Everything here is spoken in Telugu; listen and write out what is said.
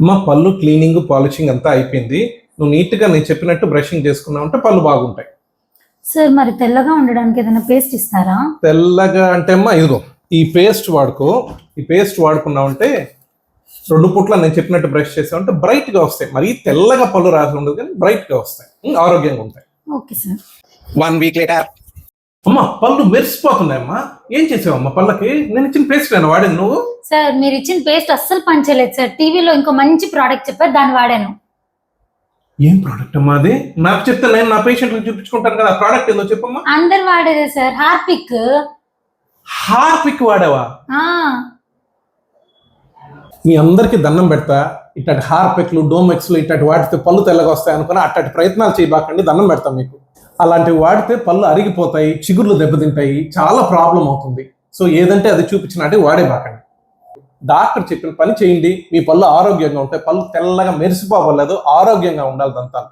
మా పళ్ళు క్లీనింగ్ పాలిషింగ్ అంతా అయిపోయింది. నువ్వు నీట్గా నేను చెప్పినట్టు బ్రషింగ్ చేసుకున్నావు అంటే పళ్ళు బాగుంటాయి. సార్ మరి తెల్లగా ఉండడానికి ఏదైనా పేస్ట్ ఇస్తారా? తెల్లగా అంటే అమ్మా ఇదిగో ఈ పేస్ట్ వాడుకో. ఈ పేస్ట్ వాడుకున్నావు అంటే 2 పూట్ల నేను చెప్పినట్టు బ్రష్ చేసావంటే బ్రైట్ గా వస్తాయి. మరీ తెల్లగా పళ్ళు రాసి ఉండదు కానీ బ్రైట్ గా వస్తాయి, ఆరోగ్యంగా ఉంటాయి. Okay sir. 1 week later. అమ్మా పళ్ళు మెరిసిపోతున్నాయమ్మా. ఏం చేసావమ్మా పళ్ళకి? నేను ఇచ్చిన పేస్ట్ అయినా వాడింది నువ్వు? సార్ మీరు ఇచ్చిన పేస్ట్ అస్సలు పనిచేయలేదు సార్. టీవీలో ఇంకో మంచి ప్రోడక్ట్ చెప్పారు, దాన్ని వాడాను. ఏం ప్రోడక్ట్ అమ్మా అది? నాకు చెప్తే నేను నా పేషెంట్లకు చూపించుకుంటాను కదా. ఆ ప్రోడక్ట్ ఏదో చెప్పమ్మా. అందరు వాడేదే సార్, హార్పిక్. హార్పిక్ వాడావా? ఆ, మీ అందరికి దండం పెడతా. ఇట్లాంటి హార్పిక్లు డోమెక్స్లు ఇట్లాంటి వాడితే పళ్ళు తెల్లగా వస్తాయి అనుకున్నా అట్లాంటి ప్రయత్నాలు చేయబాకండి, దండం పెడతాం మీకు. అలాంటివి వాడితే పళ్ళు అరిగిపోతాయి, చిగుర్లు దెబ్బతింటాయి, చాలా ప్రాబ్లం అవుతుంది. సో ఏదంటే అది చూపించినట్టు వాడేబాకండి. డాక్టర్ చెప్పిన పని చేయండి, మీ పళ్ళు ఆరోగ్యంగా ఉంటాయి. పళ్ళు తెల్లగా మెరిసిపోవలేదు, ఆరోగ్యంగా ఉండాలి దంతాలు.